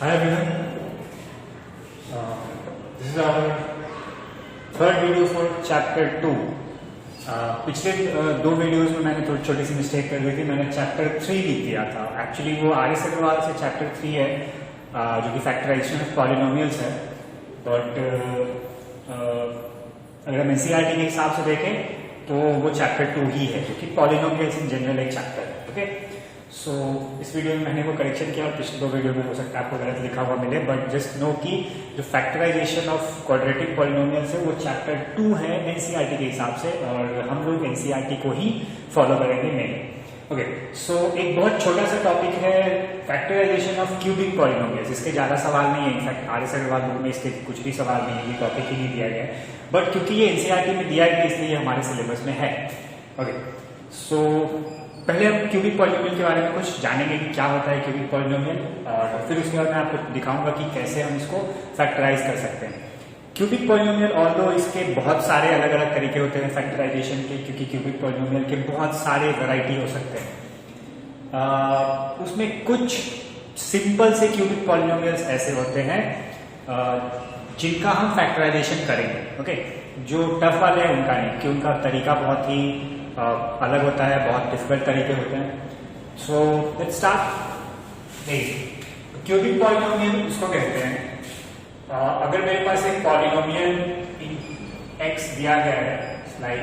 Hi everyone. This is our third video for chapter 2. पिछले दो videos में मैंने थोड़ी छोटी सी मिस्टेक कर दी थी. मैंने चैप्टर 3 लिख दिया था. एक्चुअली वो आर एस अग्रवाल से चैप्टर 3 है, जो कि फैक्टराइजेशन ऑफ पॉलिनोमियल्स है. बट अगर हम एनसीईआरटी के हिसाब से देखें तो वो चैप्टर 2 ही है, जो कि पॉलिनोमियल्स इन जनरल एक चैप्टर है. ओके, सो इस वीडियो में मैंने वो करेक्शन किया और पिछले दो वीडियो में हो सकता है आपको गलत लिखा हुआ मिले. बट जस्ट नो कि जो फैक्टराइजेशन ऑफ क्वाड्रेटिक पॉलिनोमियल्स है वो चैप्टर 2 है एनसीईआरटी के हिसाब से, और हम लोग एनसीईआरटी को ही फॉलो करेंगे मेन. ओके, सो एक बहुत छोटा सा टॉपिक है फैक्टराइजेशन ऑफ क्यूबिक पॉलिनोमियल्स. इसके ज्यादा सवाल नहीं है. In fact R S Agarwal book में इसके कुछ भी सवाल नहीं है, ये टॉपिक ही नहीं दिया गया है. बट क्योंकि ये एनसीईआरटी में दिया गया इसलिए हमारे सिलेबस में है. ओके, सो पहले हम क्यूबिक पॉलिनोमियल के बारे में कुछ जानेंगे कि क्या होता है क्यूबिक पॉलिनोमियल, और फिर उसके बाद मैं आपको दिखाऊंगा कि कैसे हम इसको फैक्टराइज कर सकते हैं. क्यूबिक पॉलिनोमियल ऑल्दो इसके बहुत सारे अलग अलग तरीके होते हैं फैक्टराइजेशन के, क्योंकि क्यूबिक पॉलिनोमियल के बहुत सारे वैरायटी हो सकते हैं. उसमें कुछ सिंपल से क्यूबिक पॉलिनोमियल्स ऐसे होते हैं जिनका हम फैक्टराइजेशन करेंगे. ओके, जो टफ वाले हैं उनका नहीं, क्योंकि उनका तरीका बहुत ही अलग होता है, बहुत डिफिकल्ट तरीके होते हैं. So let's start. Cubic polynomial उसको कहते हैं अगर मेरे पास एक पॉलिनोमियल x दिया गया है, लाइक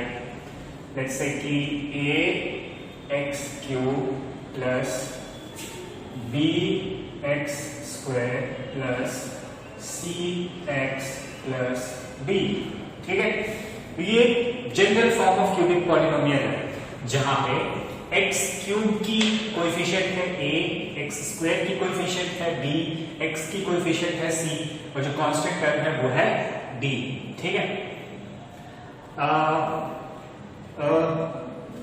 लेट्स से कि a x cube plus b x square plus c x plus b. ठीक है, ये general form of cubic polynomial है जहां पे x क्यूब की कोएफिशिएंट है a, x स्क्वायर की कोएफिशिएंट है b, x की कोएफिशिएंट है c, और जो कांस्टेंट टर्म है वो है d. ठीक है,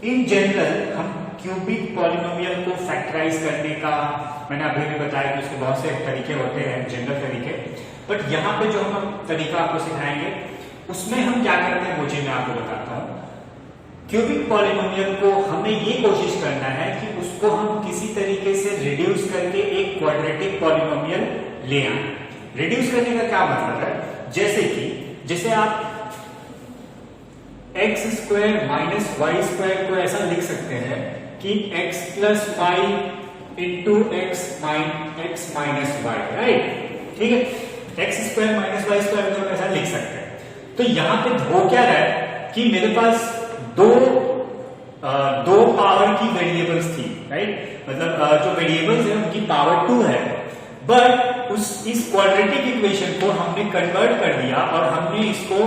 इन जनरल हम क्यूबिक पॉलिनोमियल को फैक्टराइज करने का, मैंने अभी भी बताया कि उसके बहुत से तरीके होते हैं, जनरल तरीके. बट यहाँ पे जो हम तरीका आपको सिखाएंगे उसमें हम क्या करते हैं वो चीज मैं आपको बताता हूं. क्यूबिक पॉलिनोमियल को हमें ये कोशिश करना है कि उसको हम किसी तरीके से रिड्यूस करके एक क्वाड्रेटिक पॉलिनोमियल ले आए. रिड्यूस करने का क्या मतलब है, जैसे आप x square minus y square को ऐसा लिख सकते हैं कि x plus y into x minus y. Right, ठीक है, x square minus y square को ऐसा लिख सकते हैं. तो यहां पे हो क्या रहा है कि मेरे पास दो पावर की वेरिएबल्स थी. राइट, मतलब जो वेरिएबल्स है उनकी पावर 2 है. बट इस क्वाड्रेटिक इक्वेशन को हमने कन्वर्ट कर दिया और हमने इसको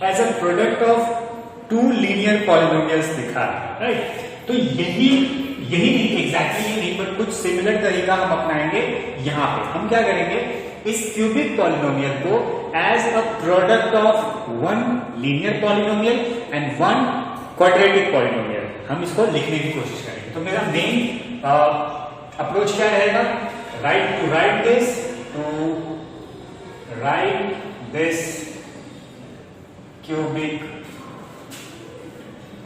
as a product of 2 linear polynomials लिखा है. राइट, तो यही नहीं, एग्जैक्टली नहीं, बट कुछ सिमिलर तरीका हम अपनाएंगे. यहां पे हम क्या करेंगे, इस क्यूबिक पॉलिनोमियल को as a product of 1 linear polynomial and 1 quadratic polynomial हम इसको लिखने की कोशिश करेंगे. तो मेरा मेन अप्रोच क्या रहेगा, to write this cubic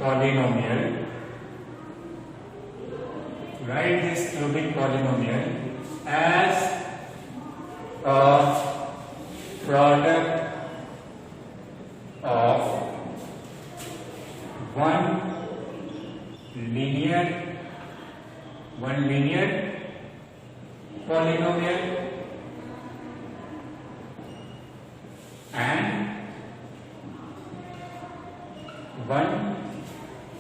polynomial, as a product of 1 linear polynomial and 1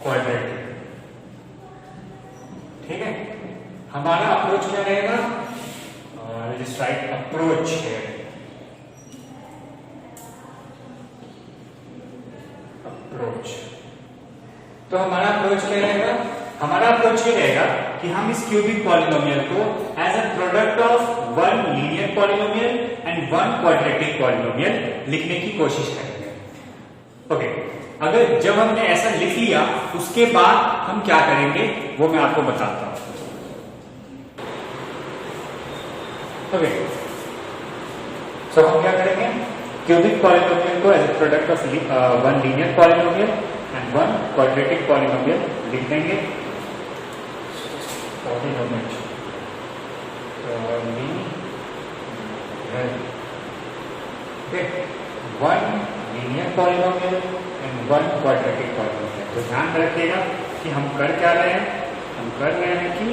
quadratic. ठीक है, हमारा अप्रोच क्या रहेगा, just write approach here. Approach. तो हमारा अप्रोच क्या रहेगा, हमारा अप्रोच ये रहेगा कि हम इस क्यूबिक पॉलिनोमियल को as a product of 1 linear polynomial and 1 quadratic polynomial लिखने की कोशिश करेंगे. ओके, अगर जब हमने ऐसा लिख लिया उसके बाद हम क्या करेंगे वो मैं आपको बताता हूं. ओके, सो हम क्या करेंगे, क्यूबिक पॉलिनोमियल को as a product of 1 linear polynomial and 1 quadratic polynomial लिख देंगे. Polynomial one linear polynomial and one quadratic polynomial. तो ध्यान रखिएगा कि हम कर क्या रहे हैं, हम कर रहे हैं कि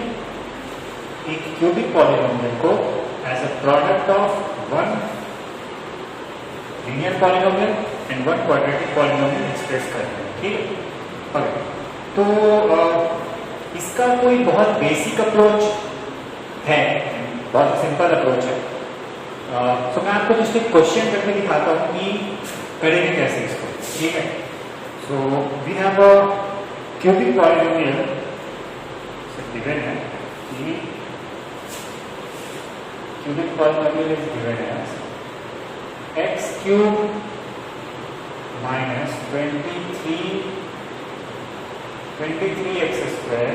एक क्यूबिक पॉलिनोमियल को as a product of one linear polynomial and one quadratic polynomial express कर रहे हैं। ठीक है, ओके। तो इसका कोई बहुत बेसिक अप्रोच है, बहुत सिंपल अप्रोच है। तो मैं आपको जस्ट एक क्वेश्चन करके दिखाता हूँ कि करेंगे कैसे इसको। ठीक है, so we have a cubic polynomial given है कि cubic polynomial is given as x cube minus 23x square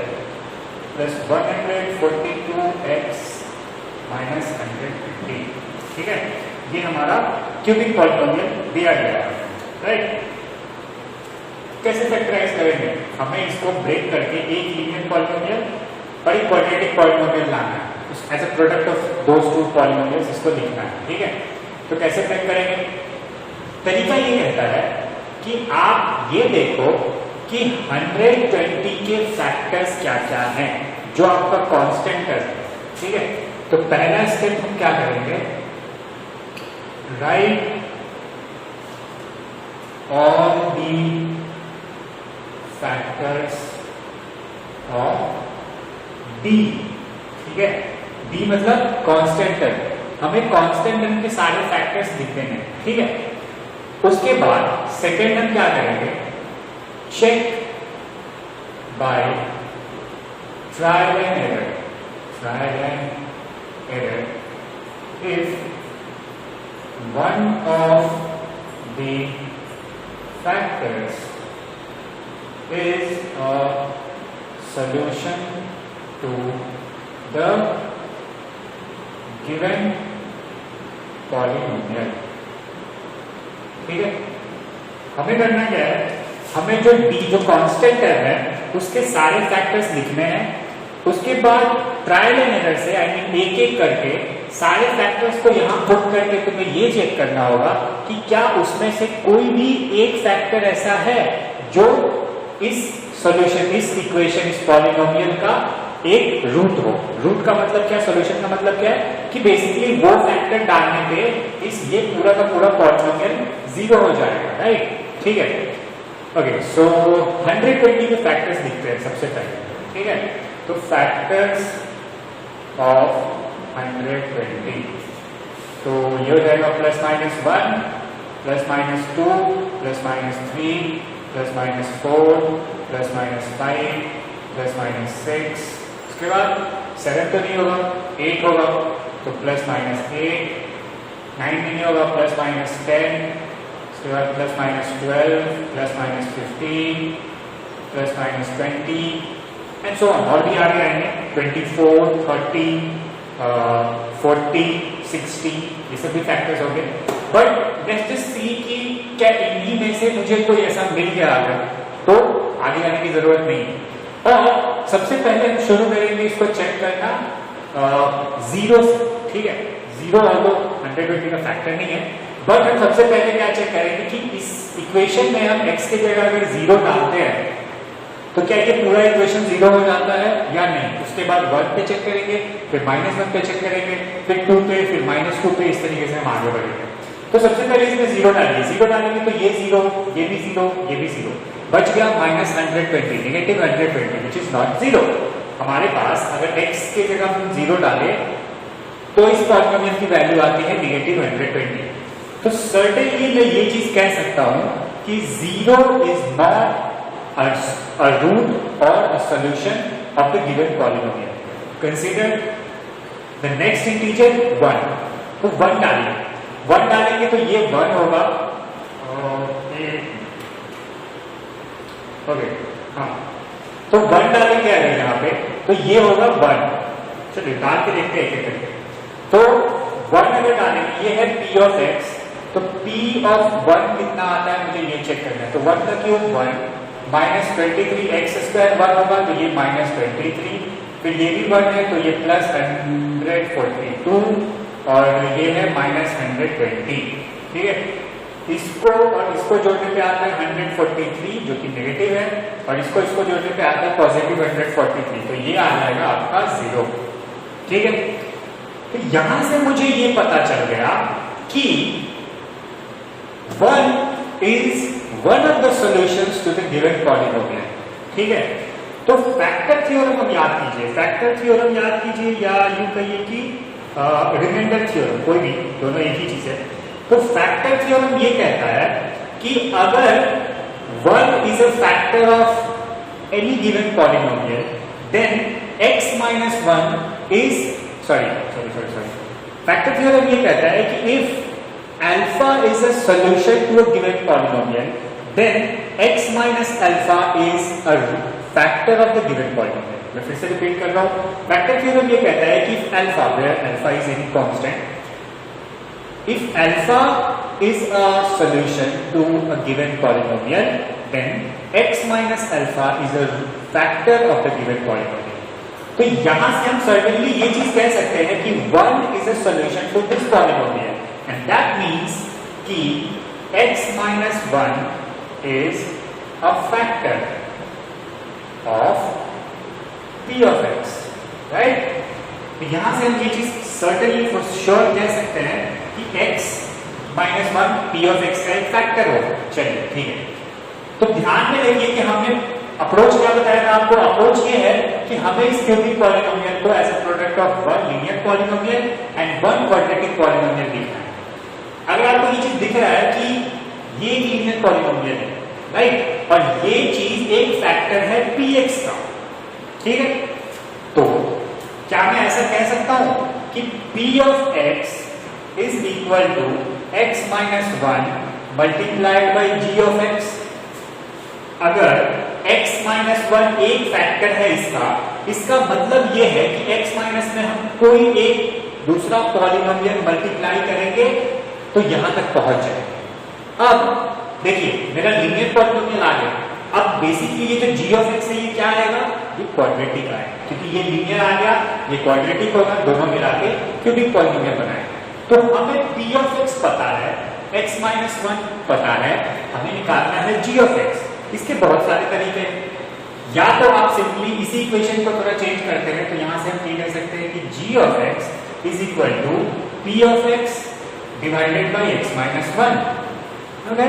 plus 142x minus 150। ठीक है, ये हमारा क्यूबिक पॉलिनोमियल दिया गया है, राइट। कैसे फैक्टराइज करेंगे, हमें इसको ब्रेक करके एक लीनियर पॉलिनोमियल और एक क्वाड्रेटिक पॉलिनोमियल लाना है, as a product of those two polynomials इसको लिखना है। ठीक है, तो कैसे ब्रेक करेंगे, तरीका ये कहता है कि आप ये देखो कि 120 के फैक्टर्स क्या क्या हैं जो आपका कांस्टेंट है। ठीक है, तो पहला स्टेप हम क्या करेंगे, right all the factors of D. ठीक है, डी मतलब कांस्टेंट टर्म, हमें कांस्टेंट टर्म के सारे फैक्टर्स लिखने हैं। ठीक है, उसके बाद सेकेंड हम क्या करेंगे, check by trial and error. Trial and error if one of the factors is a solution to the given polynomial। ठीक है, हमें करना क्या है, हमें जो d जो कांस्टेंट टर्म है उसके सारे फैक्टर्स लिखने हैं। उसके बाद ट्रायल एंड एरर से आई मीन एक एक करके सारे फैक्टर्स को यहां पुट करके तुम्हें ये चेक करना होगा कि क्या उसमें से कोई भी एक फैक्टर ऐसा है जो इस सॉल्यूशन, इस इक्वेशन, इस पॉलिनोमियल का एक रूट हो। रूट का मतलब क्या, सॉल्यूशन का मतलब क्या है कि बेसिकली वो फैक्टर डालने पे इस ये पूरा का पूरा पॉलिनोमियल जीरो हो जाएगा, राइट। ठीक है, ओके। सो 120 के फैक्टर्स लिखते हैं सबसे पहले। ठीक है, तो फैक्टर्स ऑफ 120, तो ये हो जाएगा +-1 +-2 +-3 +-4 +-5 +-6। उसके बाद 7 तो नहीं होगा, 8 होगा, तो +-8, 9 भी नहीं होगा, +-10, उसके बाद +-12 +-15 +-20 एंड सो ऑन। और भी आगे आएंगे 24 30 40 60, ये सब भी फैक्टर्स हो गए। बट लेट्स जस्ट सी कि क्या इन्हीं में से मुझे कोई ऐसा मिल गया अगर, तो आगे जाने की जरूरत नहीं। और सबसे पहले हम शुरू करेंगे इसको चेक करना जीरो से। ठीक है, जीरो ऑल्दो 120 का फैक्टर नहीं है, बट हम सबसे पहले क्या चेक करेंगे कि इस इक्वेशन में हम x के जगह अगर जीरो डालते हैं तो क्या ये पूरा इक्वेशन जीरो हो जाता है या नहीं। उसके बाद 1 पे चेक करेंगे, फिर -1 पे चेक करेंगे, फिर 2 पे, फिर -2 पे, इस तरीके से हम आगे बढ़ेंगे। तो सबसे पहले इसमें जीरो डालिए, जीरो डालेंगे तो ये जीरो, ये भी जीरो, ये भी जीरो, बच गया -120, negative 120 which is not zero. हमारे पास अगर x के जगह हम जीरो डालें तो इस पॉलिनोमियल की वैल्यू आती है -120। तो सर्टेनली मैं ये चीज कह सकता हूं कि zero is not a root or a solution of the given polynomial. Consider the next integer 1. तो 1 डालेंगे, 1 डालेंगे तो ये 1 होगा। ओके, हाँ, तो 1 डालेंगे अगर यहाँ पे तो ये होगा 1। चलिए डाल के देखते हैं एक करके। तो 1 अगर डालेंगे, ये है p of x, तो p of 1 कितना आता है मुझे ये चेक करना है। तो 1 का क्यूब 1 -23x स्क्वायर 1 होगा, तो ये -23, फिर ये भी 1 है तो ये +142 और ये है -120, ठीक है। इसको और इसको जोड़ने पे आता है 143 जो कि नेगेटिव है, और इसको जोड़ने पे आता है पॉजिटिव 143, तो ये आ जाएगा आपका 0, ठीक है। तो यहां से मुझे ये पता चल गया कि 1 is one of the solutions to the given polynomial, ठीक है। तो फैक्टर थ्योरम हम याद कीजिए, फैक्टर थ्योरम याद कीजिए, या यूं कहिए कि रिमाइंडर थ्योरम, कोई भी, दोनों एक ही चीज है। तो फैक्टर थ्योरम ये कहता है कि अगर 1 is a factor of any given polynomial, then x minus 1 is sorry. Factor theorem ये कहता है कि if alpha is a solution to a given polynomial, then x minus alpha is a factor of the given polynomial. मैं फिर से repeat कर रहा हूं, फैक्टर थ्योरम ये कहता है कि alpha, where alpha is any constant, if alpha is a solution to a given polynomial, then x minus alpha is a factor of the given polynomial. तो यहां से हम सर्टेनली ये चीज कह सकते हैं कि 1 is a solution to this polynomial, and that means कि x minus 1 is a factor of p of x, right? तो यहां से हम ये चीज सर्टेनली फॉर श्योर कह सकते हैं कि x minus 1 p of x का एक फैक्टर होगा। चलिए ठीक है, तो ध्यान में रखिए कि हमने अप्रोच क्या बताया था आपको। अप्रोच ये है कि हमें इस क्यूबिक पॉलिनोमियल को as a product of 1 linear polynomial and 1 quadratic polynomial लिखना है। अगर आपको ये चीज दिख रहा है कि ये लीनियर पॉलिनोमियल है, राइट, और ये चीज एक फैक्टर है px का, ठीक है, तो क्या मैं ऐसा कह सकता हूं कि p of x is equal to x minus 1 multiplied by g of x। अगर x minus 1 एक फैक्टर है इसका मतलब ये है कि x माइनस में हम कोई एक दूसरा पॉलिनोमियल मल्टीप्लाई करेंगे तो यहां तक पहुंच जाएगा। अब देखिए मेरा लीनियर पॉलिनोमियल आ गया। अब बेसिकली ये जो g of x है ये क्या आएगा, ये क्वाड्रेटिक आएगा, क्योंकि ये लीनियर आ गया, ये क्वाड्रेटिक होगा, दोनों मिला के क्यूबिक पॉलिनोमियल बनाएगा। तो हमें p of x पता है, x minus 1 पता है, हमें निकालना है g of x। इसके बहुत सारे तरीके हैं, या तो आप सिंपली इसी इक्वेशन को थोड़ा चेंज करते हैं, तो यहां से हम ये कह सकते हैं कि g of x is equal to p of x divided by x minus 1। Okay,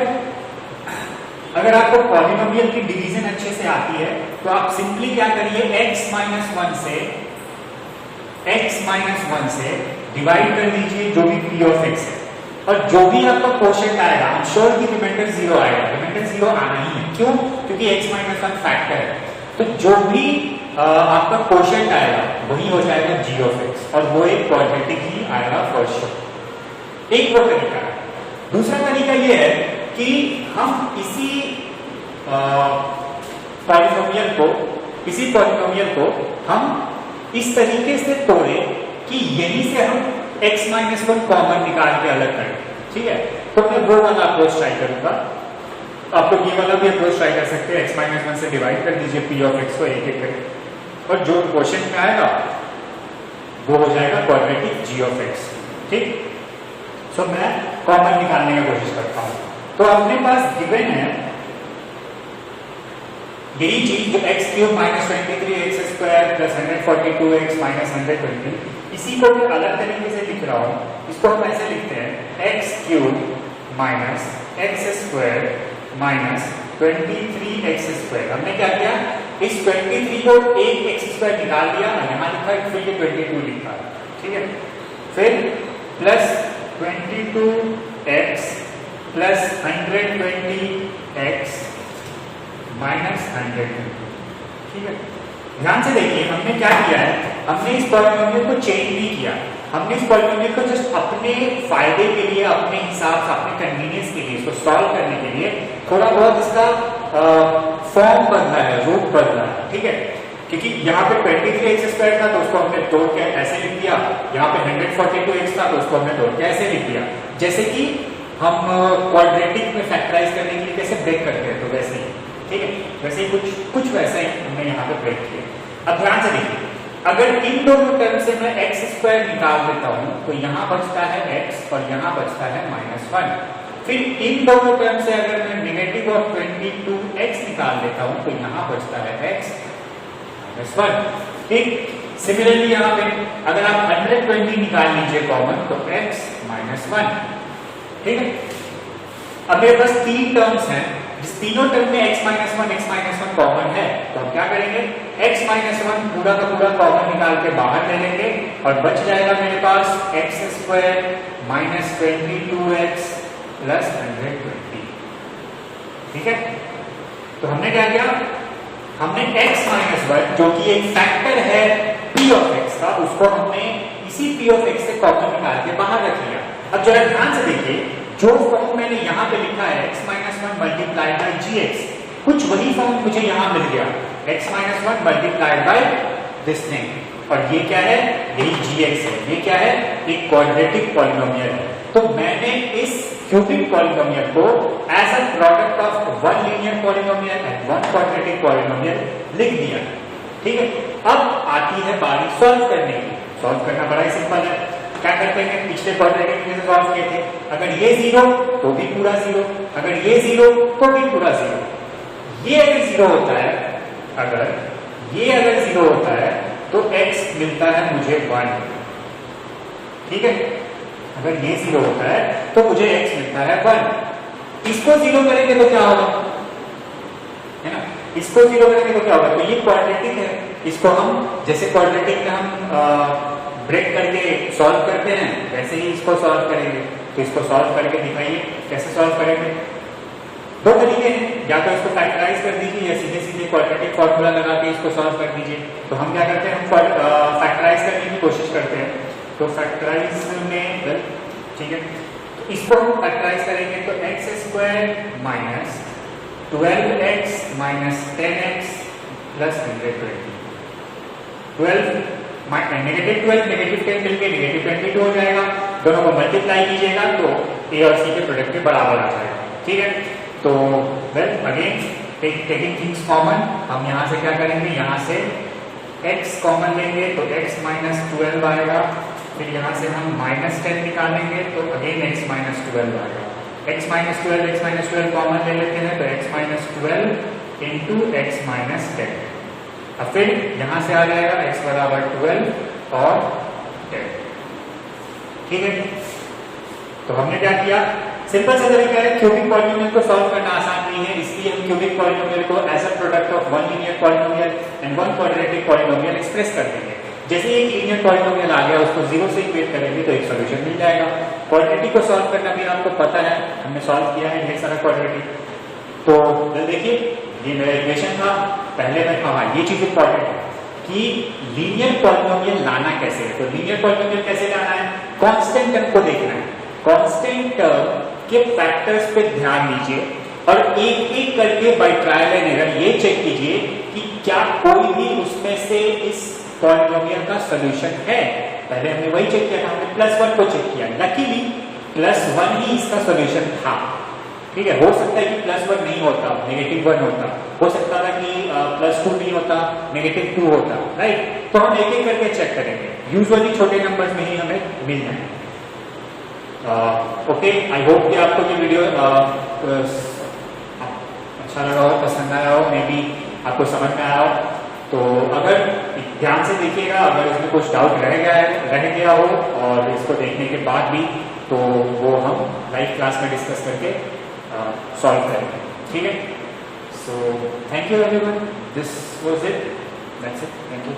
अगर आपको पॉलिनोमियल की डिवीजन अच्छे से आती है तो आप सिंपली क्या करिए, x minus 1 से डिवाइड कर दीजिए जो भी p of x है, और जो भी आपका क्वोशिएंट आएगा, आई एम श्योर कि रिमाइंडर 0 आएगा। रिमाइंडर 0 आना ही है, क्यों? क्योंकि x minus 1 फैक्टर है, तो जो भी आपका क्वोशिएंट आएगा वही हो जाएगा g of x, और वो एक क्वाड्रेटिक ही आएगा फॉर श्योर। एक वो तरीका है। दूसरा तरीका ये है कि हम इसी पॉलिनोमियल को हम इस तरीके से तोड़े कि यहीं से हम x minus 1 कॉमन निकाल के अलग करें, ठीक है। तो मैं वो वाला अप्रोच ट्राई करूंगा, आप लोग ये वाला भी अप्रोच ट्राई कर सकते हैं। x minus 1 से डिवाइड कर दीजिए p of x को एक एक करके, और जो क्वोशिएंट में आएगा वो हो जाएगा क्वाड्रेटिक g of x, ठीक। सो मैं कॉमन निकालने की कोशिश करता हूं। तो अपने पास गिवन है यही चीज जो x cube minus 23x square plus 142x minus 120, इसी को मैं अलग तरीके से लिख रहा हूं। इसको हम ऐसे लिखते हैं x cube minus x square minus 23x square. हमने क्या किया, इस 23 को एक x स्क्वायर निकाल दिया, यहां लिखा है, फिर ये 22 लिखा, ठीक है। फिर plus 22x plus 120x minus 120, ठीक है। ध्यान से देखिए हमने क्या किया है, हमने इस पॉलिनोमियल को चेंज नहीं किया, हमने इस पॉलिनोमियल को जस्ट अपने फायदे के लिए, अपने हिसाब से, अपने कन्वीनियंस के लिए, इसको सॉल्व करने के लिए थोड़ा बहुत इसका फॉर्म बदला है, रूप बदला है, ठीक है। क्योंकि यहाँ पे 23x स्क्वायर था तो उसको हमने तोड़ के ऐसे लिख दिया, यहाँ पे 142x था तो उसको हमने तोड़ के ऐसे लिख दिया, जैसे कि हम क्वाड्रेटिक में फैक्टराइज करने के लिए कैसे ब्रेक करते हैं, तो वैसे ही, ठीक है। वैसे ही कुछ वैसा ही हमने यहाँ पे ब्रेक किया। अब ध्यान से देखिए, अगर इन दोनों टर्म से मैं एक्स स्क्वायर निकाल देता हूं तो यहां बचता है एक्स और यहां बचता है -1। फिर इन दोनों टर्म से अगर मैं नेगेटिव ऑफ 22x निकाल देता हूं तो यहां बचता है x -1। ठीक, सिमिलरली यहां पे अगर आप 120 निकाल लीजिए कॉमन तो x -1। ठीक है, अब मेरे पास तीन टर्म्स हैं, जिस तीनों टर्म में x -1 कॉमन है, तो हम क्या करेंगे, x -1 पूरा का पूरा कॉमन निकाल के बाहर ले लेंगे और बच जाएगा मेरे पास x² -22x + 120। ठीक है, तो हमने क्या किया, हमने x -1 जो कि एक फैक्टर है p ऑफ x का, उसको हमने इसी p ऑफ x से कॉमन निकाल के बाहर रख लिया। अब जरा ध्यान से देखिए, जो फॉर्म मैंने यहां पे लिखा है x -1 मल्टीप्लाइड बाय gx, कुछ वही फॉर्म मुझे यहां मिल गया, x -1 multiplied by this thing, और ये क्या है, यही gx है। ये क्या है, एक क्वाड्रेटिक पॉलिनोमियल है। तो मैंने इस क्यूबिक पॉलिनोमियल को as a product of one linear polynomial and one quadratic polynomial लिख दिया। ठीक है, अब आती है बारी सॉल्व करने की। सॉल्व करना बड़ा ही सिंपल है। क्या करते हैं, पिछले क्वाड्रेटिक में सॉल्व किए थे, अगर ये 0 तो भी पूरा 0, अगर ये 0 तो भी पूरा 0। ये अगर 0 होता है, अगर 0 होता है तो x मिलता है मुझे 1। ठीक है, अगर ये 0 होता है तो मुझे x मिलता है 1। इसको 0 करेंगे तो क्या होगा, है ना, इसको 0 करेंगे तो क्या होगा, तो ये क्वाड्रेटिक है, इसको हम जैसे क्वाड्रेटिक में हम ब्रेक करके सॉल्व करते हैं वैसे ही इसको सॉल्व करेंगे। तो इसको सॉल्व करके दिखाइए कैसे सॉल्व करेंगे। दो तरीके हैं, या तो इसको फैक्टराइज कर दीजिए या सीधे सीधे क्वाड्रेटिक फॉर्मूला लगा के इसको सॉल्व कर दीजिए। तो हम क्या करते हैं, हम फैक्टराइज करने की कोशिश करते हैं। तो फैक्टराइज में, ठीक है, तो इसको हम फैक्टराइज करेंगे तो x² - 12x - 10x + 120। 12 -12 -10 मिलके -22 हो जाएगा। दोनों को मल्टीप्लाई कीजिएगा तो a और c के प्रोडक्ट के बराबर आ जाएगा। ठीक है, तो well again taking things common, हम यहाँ से क्या करेंगे, यहाँ से x कॉमन लेंगे तो x -12 आएगा। फिर यहाँ से हम -10 निकालेंगे तो अगेन x -12 आएगा। x -12 कॉमन ले लेते हैं तो x -12 × x -10। अब फिर यहां से आ जाएगा x = 12 और 10। ठीक है, तो हमने क्या किया, सिंपल सा तरीका है, क्यूबिक पॉलिनोमियल को सॉल्व करना आसान नहीं है, इसलिए हम क्यूबिक पॉलिनोमियल को as a product of one linear polynomial and one quadratic polynomial express कर देंगे। जैसे एक लीनियर पॉलिनोमियल आ गया, उसको 0 से इक्वेट करेंगे तो एक सॉल्यूशन मिल जाएगा। क्वाड्रेटिक को सॉल्व करना भी आपको पता है, हमने सॉल्व किया है ढेर सारा क्वाड्रेटिक। तो देखिए, ये मेरा इक्वेशन था। पहले मैं कहा ये चीज इंपॉर्टेंट है कि लीनियर पॉलिनोमियल लाना कैसे है। तो लीनियर पॉलिनोमियल कैसे लाना है, कांस्टेंट टर्म को देखना है, कांस्टेंट टर्म के फैक्टर्स पे ध्यान दीजिए और एक एक करके बाय ट्रायल एंड एरर ये चेक कीजिए कि क्या कोई भी उसमें से इस पॉलिनोमियल का सॉल्यूशन है। पहले हमने वही चेक किया था, हमने +1 को चेक किया, लकीली +1 ही इसका सॉल्यूशन था। ठीक है, हो सकता है कि +1 नहीं होता, -1 होता, हो सकता था कि +2 नहीं होता, -2 होता, राइट। तो हम एक एक करके चेक करेंगे, यूजुअली छोटे नंबर्स में ही हमें मिल जाए। ओके, आई होप कि आपको ये वीडियो अच्छा लगा हो, पसंद आया हो, मे बी आपको समझ में आया हो। तो अगर ध्यान से देखिएगा, अगर इसमें कुछ डाउट रह गया हो और इसको देखने के बाद भी, तो वो हम लाइव क्लास में डिस्कस करके सॉल्व करेंगे। ठीक है, so thank you everyone, this was it, that's it, thank you.